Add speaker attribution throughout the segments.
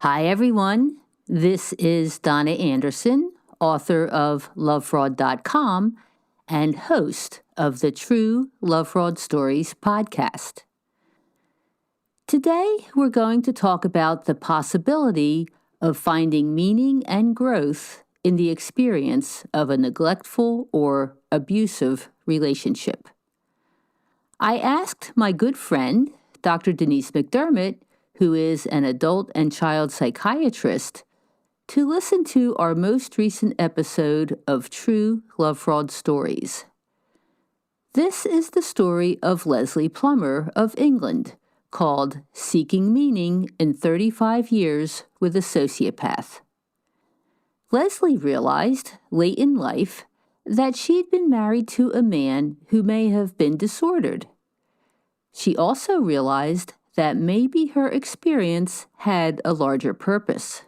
Speaker 1: Hi, everyone. This is Donna Anderson, author of lovefraud.com and host of the True Love Fraud Stories podcast. Today, we're going to talk about the possibility of finding meaning and growth in the experience of a neglectful or abusive relationship. I asked my good friend, Dr. Denise McDermott, who is an adult and child psychiatrist, to listen to our most recent episode of True Love Fraud Stories. This is the story of Leslie Plummer of England, called Seeking Meaning in 35 Years with a Sociopath. Leslie realized, late in life, that she'd been married to a man who may have been disordered. She also realized that maybe her experience had a larger purpose.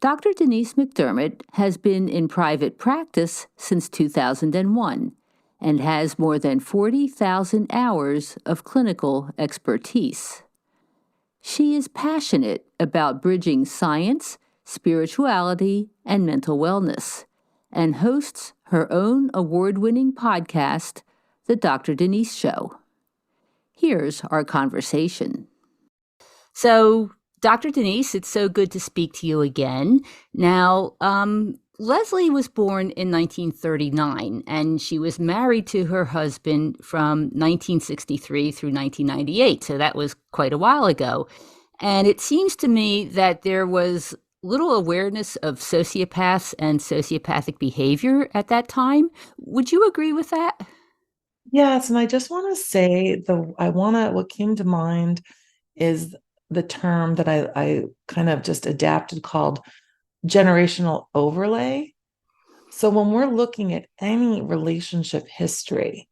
Speaker 1: Dr. Denise McDermott has been in private practice since 2001 and has more than 40,000 hours of clinical expertise. She is passionate about bridging science, spirituality, and mental wellness, and hosts her own award-winning podcast, The Dr. Denise Show. Here's our conversation. So, Dr. Denise, it's so good to speak to you again. Now, Leslie was born in 1939, and she was married to her husband from 1963 through 1998, so that was quite a while ago. And it seems to me that there was little awareness of sociopaths and sociopathic behavior at that time. Would you agree with that?
Speaker 2: Yes, and I just want to say what came to mind is the term that I kind of just adapted called generational overlay. So when we're looking at any relationship history,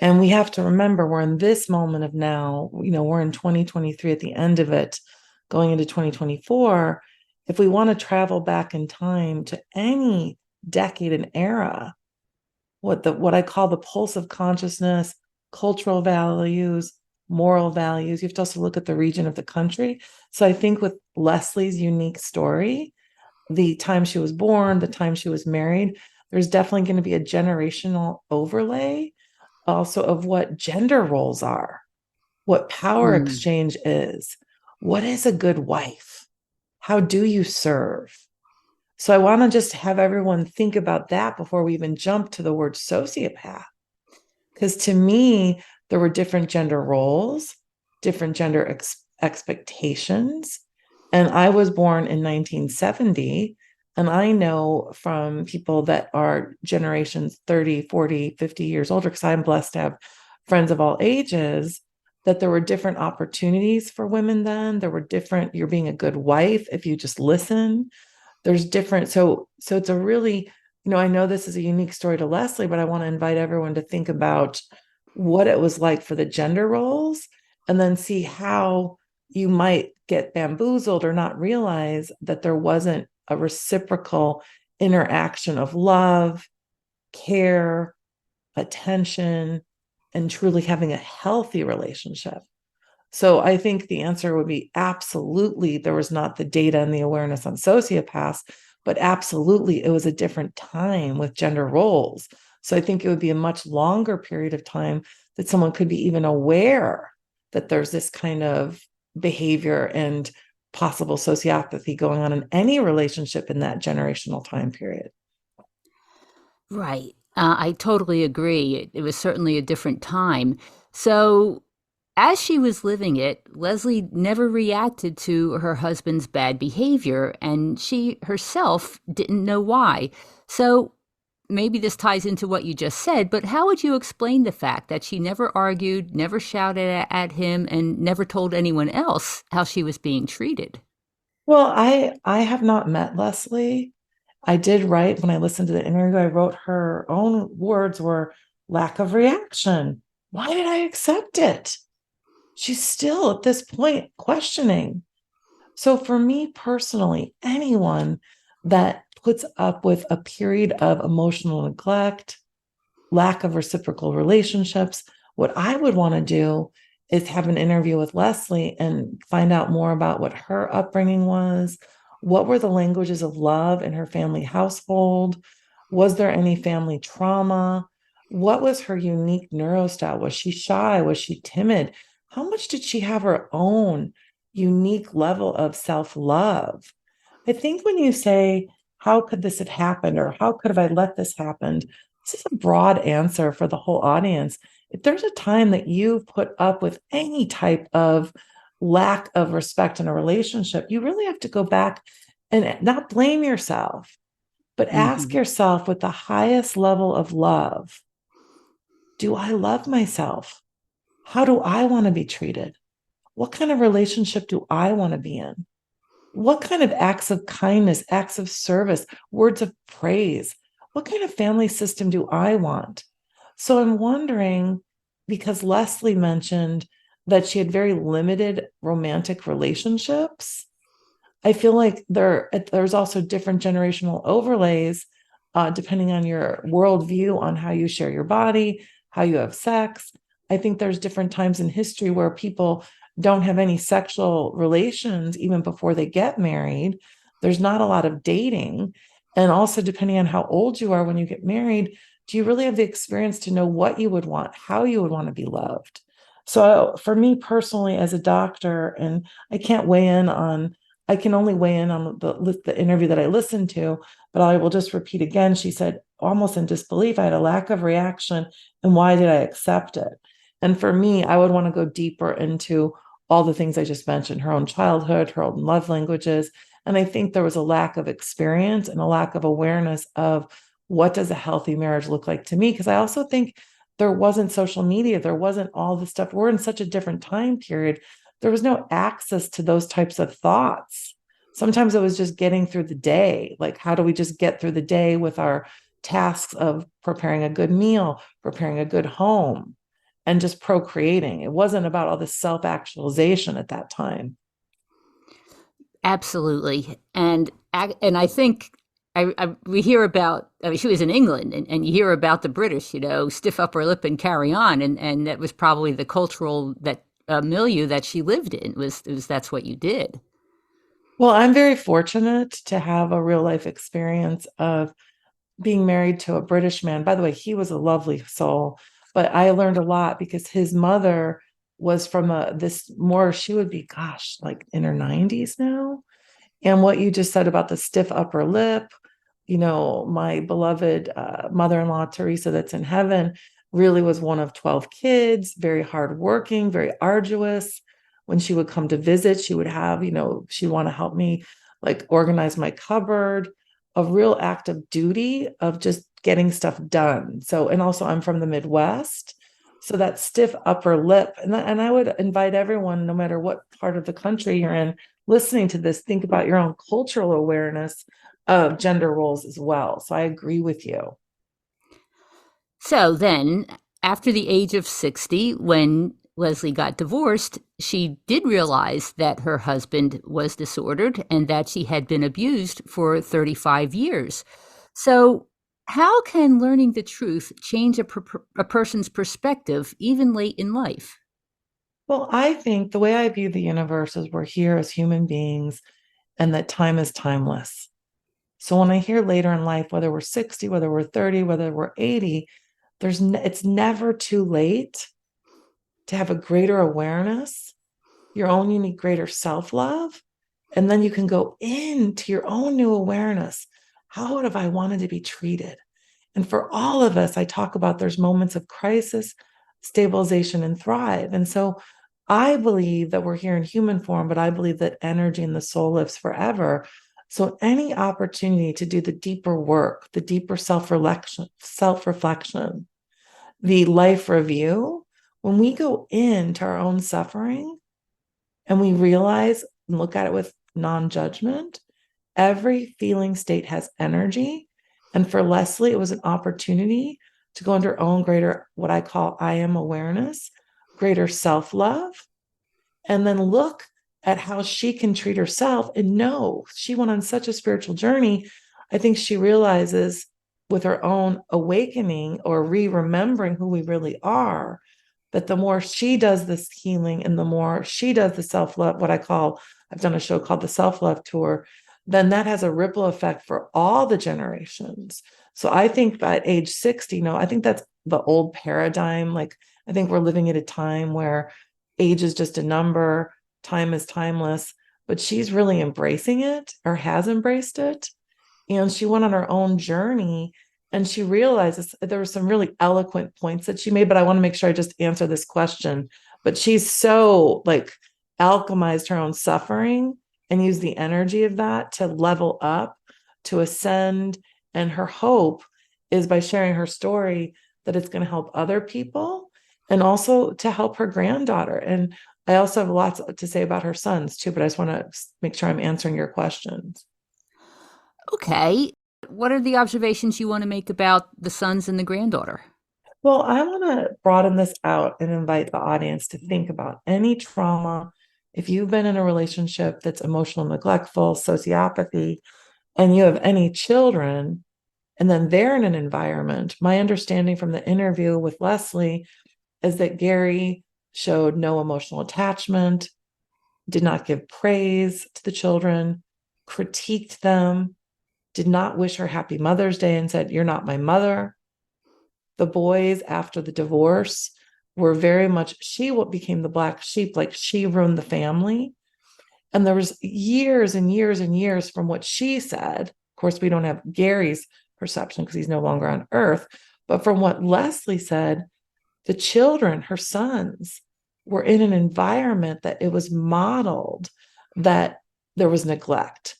Speaker 2: and we have to remember we're in this moment of now, we're in 2023 at the end of it, going into 2024. If we want to travel back in time to any decade and era, what I call the pulse of consciousness, cultural values, moral values. You have to also look at the region of the country. So I think with Leslie's unique story, the time she was born, the time she was married, there's definitely going to be a generational overlay also of what gender roles are, what power exchange is, what is a good wife, how do you serve? So I want to just have everyone think about that before we even jump to the word sociopath. Because to me, there were different gender roles, different gender expectations. And I was born in 1970. And I know from people that are generations 30, 40, 50 years older, because I'm blessed to have friends of all ages, that there were different opportunities for women then. There were different, you're being a good wife if you just listen. There's different, so it's a really, I know this is a unique story to Leslie, but I want to invite everyone to think about what it was like for the gender roles and then see how you might get bamboozled or not realize that there wasn't a reciprocal interaction of love, care, attention, and truly having a healthy relationship. So I think the answer would be absolutely there was not the data and the awareness on sociopaths, but absolutely it was a different time with gender roles. So I think it would be a much longer period of time that someone could be even aware that there's this kind of behavior and possible sociopathy going on in any relationship in that generational time period.
Speaker 1: Right. I totally agree. It was certainly a different time. So, as she was living it, Leslie never reacted to her husband's bad behavior, and she herself didn't know why. So, maybe this ties into what you just said, but how would you explain the fact that she never argued, never shouted at him, and never told anyone else how she was being treated?
Speaker 2: Well, I have not met Leslie. I did write when I listened to the interview, I wrote her own words were lack of reaction. Why did I accept it? She's still at this point questioning. So for me personally, anyone that puts up with a period of emotional neglect, lack of reciprocal relationships, what I would want to do is have an interview with Leslie and find out more about what her upbringing was. What were the languages of love in her family household? Was there any family trauma? What was her unique neurostyle? Was she shy? Was she timid? How much did she have her own unique level of self love? I think when you say, how could this have happened? Or how could have I let this happen? This is a broad answer for the whole audience. If there's a time that you've put up with any type of lack of respect in a relationship, you really have to go back and not blame yourself, but ask
Speaker 1: Mm-hmm.
Speaker 2: yourself with the highest level of love, do I love myself? How do I want to be treated? What kind of relationship do I want to be in? What kind of acts of kindness, acts of service, words of praise? What kind of family system do I want? So I'm wondering, because Leslie mentioned that she had very limited romantic relationships, I feel like there's also different generational overlays depending on your worldview on how you share your body, how you have sex. I think there's different times in history where people don't have any sexual relations even before they get married. There's not a lot of dating. And also, depending on how old you are when you get married, do you really have the experience to know what you would want, how you would want to be loved? So, for me personally, as a doctor, and I can't weigh in on I can only weigh in on the interview that I listened to, but I will just repeat again. She said, almost in disbelief, I had a lack of reaction. And why did I accept it? And for me, I would want to go deeper into all the things I just mentioned, her own childhood, her own love languages. And I think there was a lack of experience and a lack of awareness of what does a healthy marriage look like to me? Because I also think there wasn't social media, there wasn't all this stuff. We're in such a different time period, there was no access to those types of thoughts. Sometimes it was just getting through the day. Like, how do we just get through the day with our tasks of preparing a good meal, preparing a good home, and just procreating? It wasn't about all this self actualization at that time.
Speaker 1: Absolutely. And I think we hear about, I mean, she was in England, and you hear about the British, stiff upper lip and carry on. And that was probably the cultural that milieu that she lived in was that's what you did.
Speaker 2: Well, I'm very fortunate to have a real life experience of being married to a British man. By the way, he was a lovely soul, but I learned a lot because his mother was from this more, she would be, gosh, like in her 90s now. And what you just said about the stiff upper lip, my beloved mother-in-law, Teresa, that's in heaven, really was one of 12 kids, very hardworking, very arduous. When she would come to visit, she would have, she'd want to help me like organize my cupboard, a real act of duty of just getting stuff done. So, and also I'm from the Midwest. So that stiff upper lip, and I would invite everyone, no matter what part of the country you're in, listening to this, think about your own cultural awareness of gender roles as well. So I agree with you.
Speaker 1: So then, after the age of 60, when Leslie got divorced, she did realize that her husband was disordered and that she had been abused for 35 years. So, how can learning the truth change a person's perspective, even late in life?
Speaker 2: Well, I think the way I view the universe is we're here as human beings and that time is timeless. So when I hear later in life, whether we're 60, whether we're 30, whether we're 80, it's never too late to have a greater awareness, your own unique greater self-love, and then you can go into your own new awareness. How would have I wanted to be treated? And for all of us, I talk about there's moments of crisis, stabilization, and thrive. And so I believe that we're here in human form, but I believe that energy and the soul lives forever. So any opportunity to do the deeper work, the deeper self-reflection, the life review, when we go into our own suffering and we realize and look at it with non-judgment, every feeling state has energy. And for Leslie, it was an opportunity to go into her own greater, what I call I am awareness, greater self-love, and then look at how she can treat herself and know she went on such a spiritual journey. I think she realizes with her own awakening or remembering who we really are, that the more she does this healing and the more she does the self-love, I've done a show called the Self-Love Tour, then that has a ripple effect for all the generations. So I think by age 60, I think that's the old paradigm. Like, I think we're living at a time where age is just a number, time is timeless, but she's really embracing it, or has embraced it. And she went on her own journey, and she realizes there were some really eloquent points that she made, but I want to make sure I just answer this question. But she's so like alchemized her own suffering and used the energy of that to level up, to ascend. And her hope is, by sharing her story, that it's going to help other people and also to help her granddaughter. And I also have lots to say about her sons too, but I just want to make sure I'm answering your questions.
Speaker 1: Okay. What are the observations you want to make about the sons and the granddaughter?
Speaker 2: Well, I want to broaden this out and invite the audience to think about any trauma. If you've been in a relationship that's emotional neglectful, sociopathy, and you have any children, and then they're in an environment, my understanding from the interview with Leslie is that Gary showed no emotional attachment, did not give praise to the children, critiqued them, did not wish her happy Mother's Day and said, "You're not my mother." The boys, after the divorce, were very much, she became the black sheep, like she ruined the family. And there was years and years and years from what she said. Of course, we don't have Gary's perception because he's no longer on earth. But from what Leslie said, the children, her sons, were in an environment that it was modeled that there was neglect,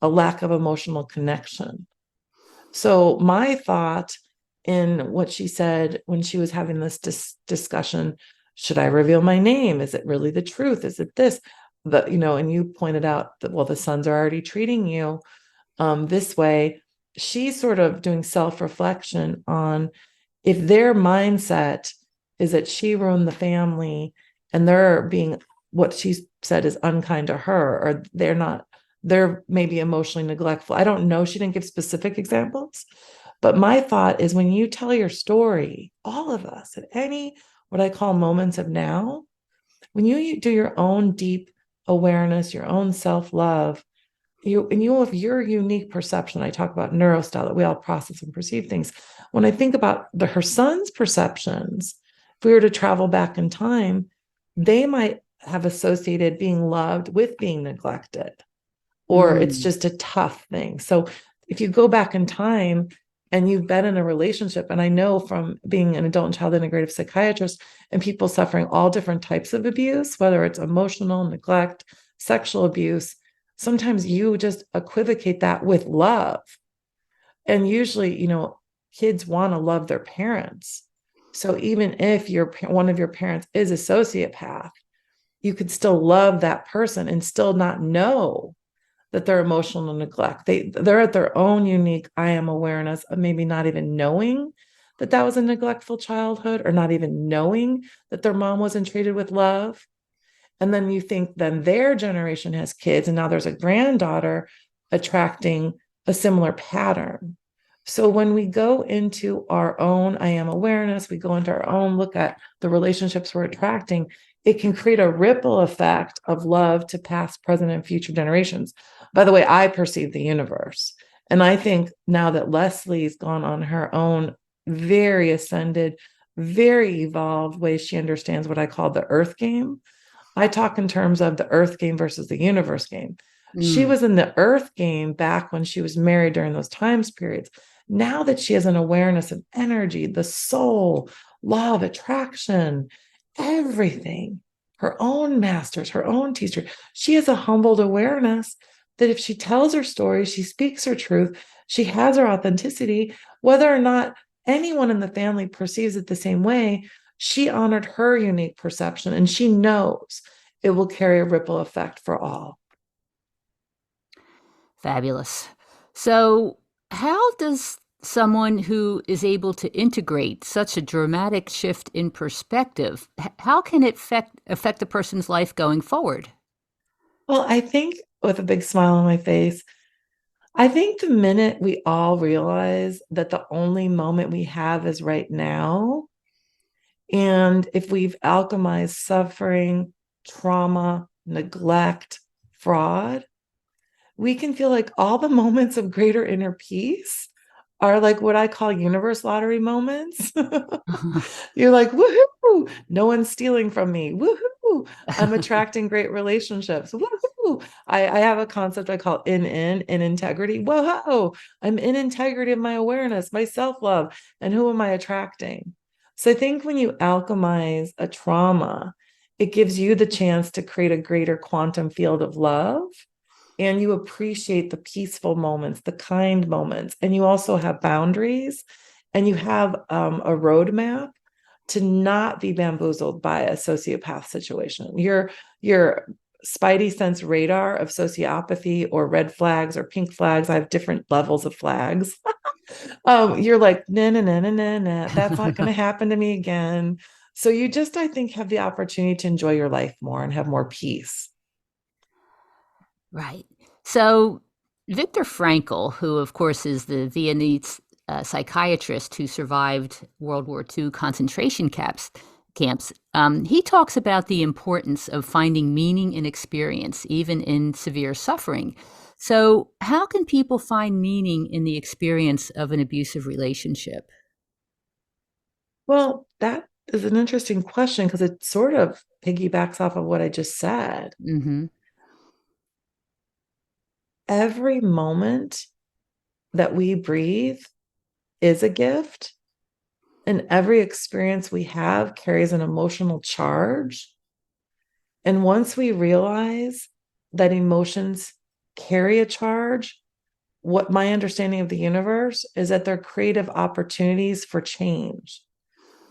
Speaker 2: a lack of emotional connection. So my thought in what she said when she was having this discussion, should I reveal my name? Is it really the truth? Is it this? And you pointed out that, well, the sons are already treating you this way. She's sort of doing self-reflection on, if their mindset is that she ruined the family and they're being, what she said is unkind to her, or they're maybe emotionally neglectful. I don't know. She didn't give specific examples. But my thought is, when you tell your story, all of us at any, what I call moments of now, when you do your own deep awareness, your own self-love, you have your unique perception. I talk about neurostyle, that we all process and perceive things. When I think about her son's perceptions, if we were to travel back in time, they might have associated being loved with being neglected, or it's just a tough thing. So if you go back in time and you've been in a relationship, and I know from being an adult and child integrative psychiatrist and people suffering all different types of abuse, whether it's emotional neglect, sexual abuse, sometimes you just equivocate that with love. And usually, kids want to love their parents. So even if one of your parents is a sociopath, you could still love that person and still not know that they're emotional neglect. They're at their own unique I am awareness of maybe not even knowing that was a neglectful childhood, or not even knowing that their mom wasn't treated with love. And then you think then their generation has kids, and now there's a granddaughter attracting a similar pattern. So when we go into our own I am awareness, we go into our own look at the relationships we're attracting, it can create a ripple effect of love to past, present, and future generations. By the way, I perceive the universe. And I think now that Leslie's gone on her own very ascended, very evolved way, she understands what I call the earth game. I talk in terms of the earth game versus the universe game. She was in the earth game back when she was married during those times periods. Now that she has an awareness of energy, the soul, law of attraction, everything, her own masters, her own teacher, she has a humbled awareness that if she tells her story, she speaks her truth, she has her authenticity, whether or not anyone in the family perceives it the same way, she honored her unique perception, and she knows it will carry a ripple effect for all.
Speaker 1: Fabulous. So, how does someone who is able to integrate such a dramatic shift in perspective, how can it affect a person's life going forward?
Speaker 2: Well, I think, with a big smile on my face, I think the minute we all realize that the only moment we have is right now, And if we've alchemized suffering, trauma, neglect, fraud, we can feel like all the moments of greater inner peace are like what I call universe lottery moments. You're like, woohoo, no one's stealing from me. Woohoo, I'm attracting great relationships. Woohoo. I have a concept I call in integrity. Whoa, I'm in integrity of my awareness, my self-love, and who am I attracting? So I think when you alchemize a trauma, it gives you the chance to create a greater quantum field of love, and you appreciate the peaceful moments, the kind moments, and you also have boundaries, and you have a roadmap to not be bamboozled by a sociopath situation. Your spidey sense radar of sociopathy or red flags or pink flags, I have different levels of flags. You're like, nah, nah, nah, nah, nah, nah, that's not going to happen to me again. So you just, I think, have the opportunity to enjoy your life more and have more peace.
Speaker 1: Right. So, Viktor Frankl, who, of course, is the Viennese psychiatrist who survived World War II concentration camps, he talks about the importance of finding meaning in experience, even in severe suffering. So, how can people find meaning in the experience of an abusive relationship?
Speaker 2: Well, that is an interesting question because it sort of piggybacks off of what I just said.
Speaker 1: Mm-hmm.
Speaker 2: Every moment that we breathe is a gift, and every experience we have carries an emotional charge. And once we realize that emotions carry a charge, what my understanding of the universe is that they're creative opportunities for change.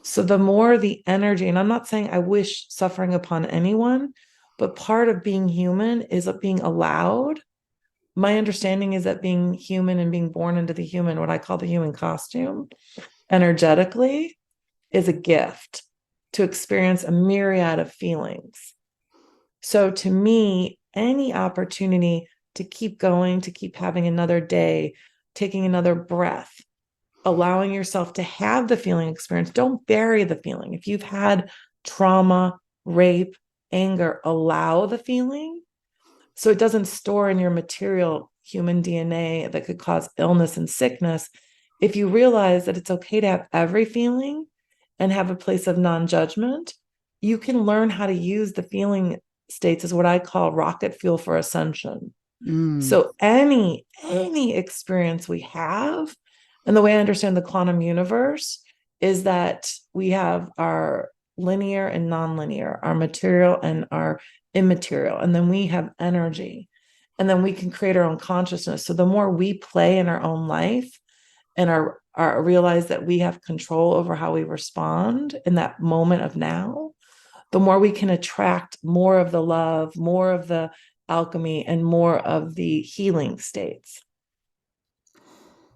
Speaker 2: So the more the energy, and I'm not saying I wish suffering upon anyone, but part of being human is being allowed. My understanding is that being human and being born into the human, what I call the human costume, energetically, is a gift to experience a myriad of feelings. So to me, any opportunity to keep going, to keep having another day, taking another breath, allowing yourself to have the feeling experience. Don't bury the feeling. If you've had trauma, rape, anger, allow the feeling so it doesn't store in your material human DNA that could cause illness and sickness. If you realize that it's okay to have every feeling and have a place of non-judgment, you can learn how to use the feeling states as what I call rocket fuel for ascension.
Speaker 1: Mm.
Speaker 2: So any experience we have, and the way I understand the quantum universe is that we have our linear and nonlinear, our material and our immaterial, and then we have energy, and then we can create our own consciousness. So the more we play in our own life and are realize that we have control over how we respond in that moment of now, the more we can attract more of the love, more of the alchemy, and more of the healing states.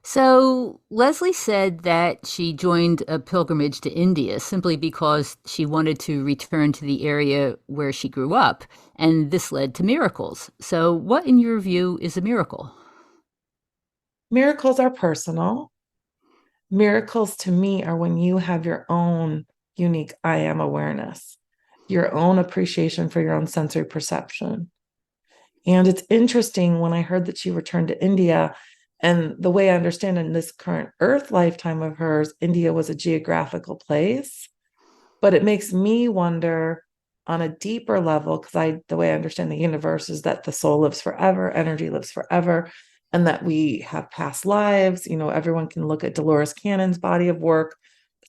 Speaker 1: So Leslie said that she joined a pilgrimage to India simply because she wanted to return to the area where she grew up, and this led to miracles. So, what, in your view, is a miracle?
Speaker 2: Miracles are personal. Miracles to me are when you have your own unique I am awareness, your own appreciation for your own sensory perception. And it's interesting when I heard that she returned to India, and the way I understand in this current Earth lifetime of hers, India was a geographical place. But it makes me wonder on a deeper level, because the way I understand the universe is that the soul lives forever, energy lives forever, and that we have past lives. You know, everyone can look at Dolores Cannon's body of work.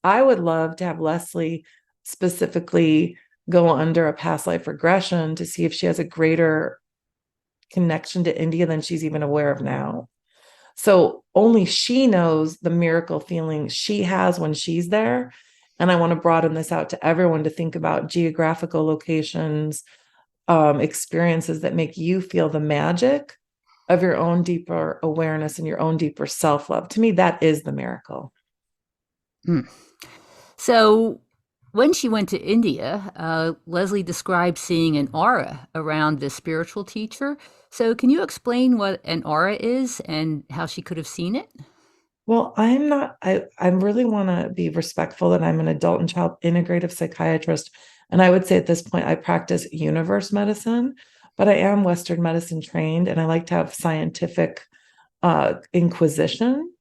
Speaker 2: I would love to have Leslie specifically go under a past life regression to see if she has a greater connection to India than she's even aware of now. So only she knows the miracle feeling she has when she's there. And I want to broaden this out to everyone to think about geographical locations, experiences that make you feel the magic of your own deeper awareness and your own deeper self love. To me, that is the miracle.
Speaker 1: Hmm. So, when she went to India, Leslie described seeing an aura around the spiritual teacher. So, can you explain what an aura is and how she could have seen it?
Speaker 2: Well, I'm not, I really want to be respectful that I'm an adult and child integrative psychiatrist. And I would say at this point, I practice universe medicine, but I am Western medicine trained and I like to have scientific inquisition.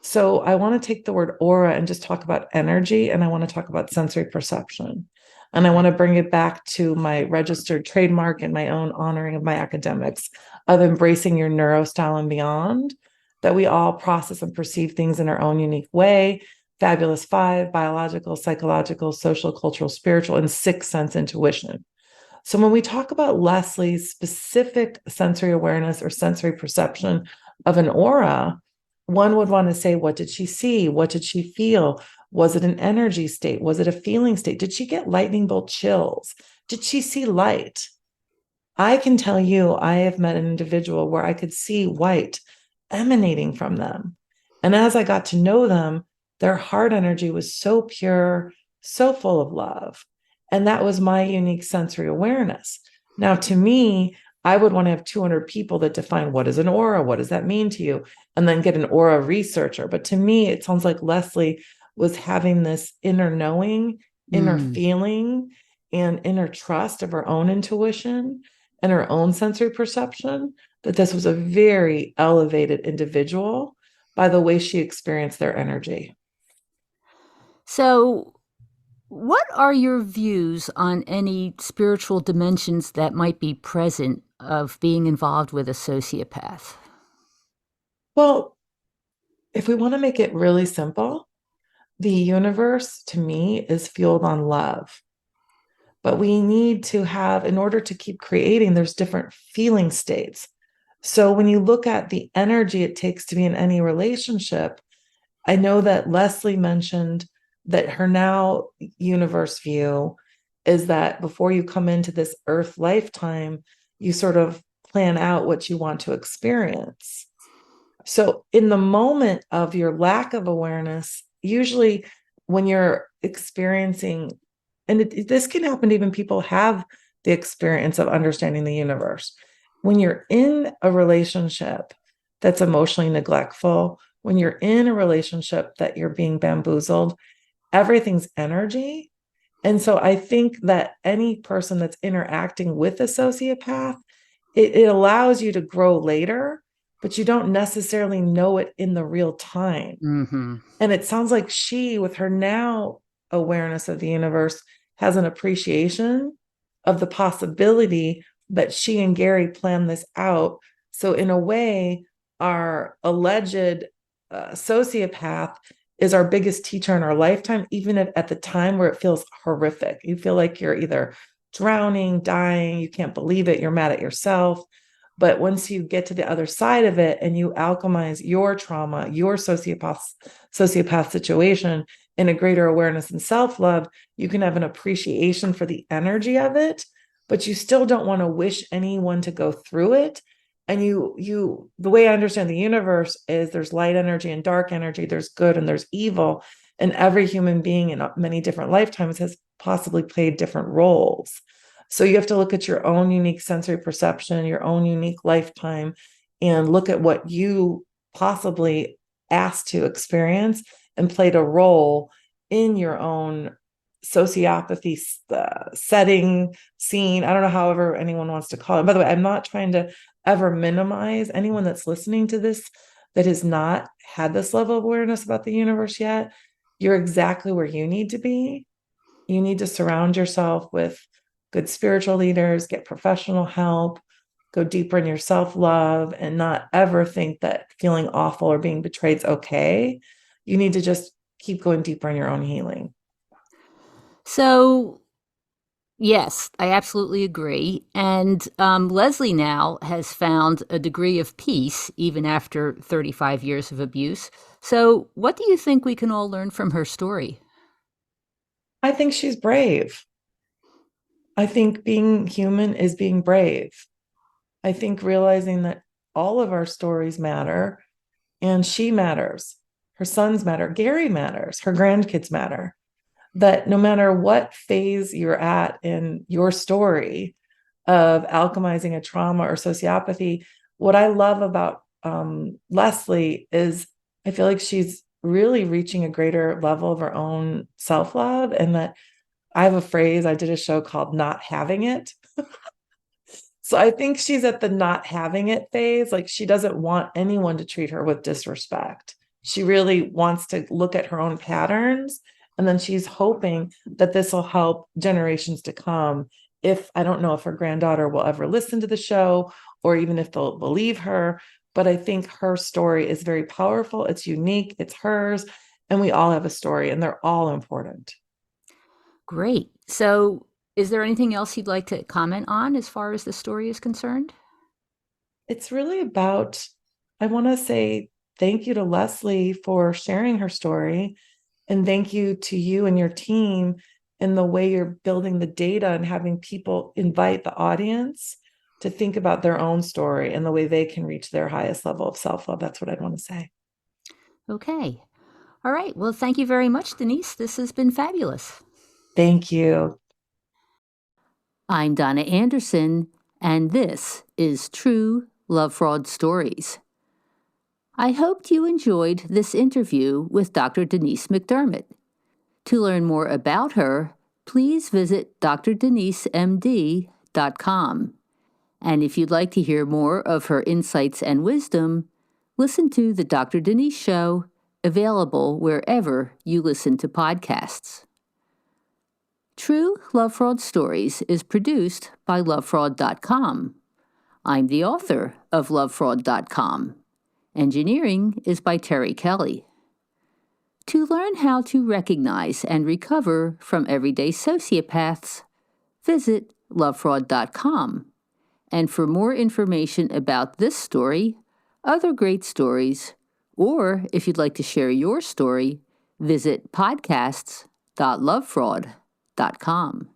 Speaker 2: So I want to take the word aura and just talk about energy, and I want to talk about sensory perception. And I want to bring it back to my registered trademark and my own honoring of my academics of embracing your neurostyle and beyond, that we all process and perceive things in our own unique way. Fabulous five: biological, psychological, social, cultural, spiritual, and sixth sense intuition. So when we talk about Leslie's specific sensory awareness or sensory perception of an aura, one would want to say, what did she see? What did she feel? Was it an energy state? Was it a feeling state? Did she get lightning bolt chills? Did she see light? I can tell you, I have met an individual where I could see white emanating from them. And as I got to know them, their heart energy was so pure, so full of love. And that was my unique sensory awareness. Now, to me, I would want to have 200 people that define what is an aura, what does that mean to you, and then get an aura researcher. But to me, it sounds like Leslie was having this inner knowing, inner feeling, and inner trust of her own intuition and her own sensory perception, that this was a very elevated individual by the way she experienced their energy.
Speaker 1: So, what are your views on any spiritual dimensions that might be present of being involved with a sociopath?
Speaker 2: Well, if we want to make it really simple, the universe to me is fueled on love. But we need to have, in order to keep creating, there's different feeling states. So when you look at the energy it takes to be in any relationship, I know that Leslie mentioned that her now universe view is that before you come into this earth lifetime, you sort of plan out what you want to experience. So, in the moment of your lack of awareness, usually when you're experiencing, and this can happen to even people have the experience of understanding the universe. When you're in a relationship that's emotionally neglectful, when you're in a relationship that you're being bamboozled, everything's energy. And so I think that any person that's interacting with a sociopath, it allows you to grow later, but you don't necessarily know it in the real time.
Speaker 1: Mm-hmm.
Speaker 2: And it sounds like she, with her now awareness of the universe, has an appreciation of the possibility that she and Gary planned this out. So, in a way, our alleged sociopath is our biggest teacher in our lifetime, even at the time where it feels horrific. You feel like you're either drowning, dying, you can't believe it, you're mad at yourself. But once you get to the other side of it and you alchemize your trauma, your sociopath situation in a greater awareness and self-love, you can have an appreciation for the energy of it, but you still don't want to wish anyone to go through it. And the way I understand the universe is there's light energy and dark energy, there's good and there's evil. And every human being in many different lifetimes has possibly played different roles. So you have to look at your own unique sensory perception, your own unique lifetime, and look at what you possibly asked to experience and played a role in your own sociopathy setting, scene. I don't know, however anyone wants to call it. By the way, I'm not trying to ever minimize anyone that's listening to this that has not had this level of awareness about the universe yet. You're exactly where you need to be. You need to surround yourself with good spiritual leaders, get professional help, go deeper in your self-love, and not ever think that feeling awful or being betrayed is okay. You need to just keep going deeper in your own healing.
Speaker 1: So, yes, I absolutely agree. And Leslie now has found a degree of peace even after 35 years of abuse. So, what do you think we can all learn from her story?
Speaker 2: I think she's brave. I think being human is being brave. I think realizing that all of our stories matter and she matters. Her sons matter. Gary matters. Her grandkids matter. That no matter what phase you're at in your story of alchemizing a trauma or sociopathy, what I love about Leslie is I feel like she's really reaching a greater level of her own self-love. And that I have a phrase, I did a show called Not Having It. So I think she's at the not having it phase. Like she doesn't want anyone to treat her with disrespect. She really wants to look at her own patterns. And then she's hoping that this will help generations to come. If I don't know if her granddaughter will ever listen to the show or even if they'll believe her, but I think her story is very powerful. It's unique, it's hers, and we all have a story, and they're all important.
Speaker 1: Great. So, is there anything else you'd like to comment on as far as the story is concerned?
Speaker 2: It's really about, I want to say thank you to Leslie for sharing her story. And thank you to you and your team in the way you're building the data and having people invite the audience to think about their own story and the way they can reach their highest level of self-love. That's what I'd want to say.
Speaker 1: Okay. All right. Well, thank you very much, Denise. This has been fabulous.
Speaker 2: Thank you.
Speaker 1: I'm Donna Anderson, and this is True Love Fraud Stories. I hoped you enjoyed this interview with Dr. Denise McDermott. To learn more about her, please visit drdenisemd.com. And if you'd like to hear more of her insights and wisdom, listen to The Dr. Denise Show, available wherever you listen to podcasts. True Love Fraud Stories is produced by lovefraud.com. I'm the author of lovefraud.com. Engineering is by Terry Kelly. To learn how to recognize and recover from everyday sociopaths, visit lovefraud.com. And for more information about this story, other great stories, or if you'd like to share your story, visit podcasts.lovefraud.com.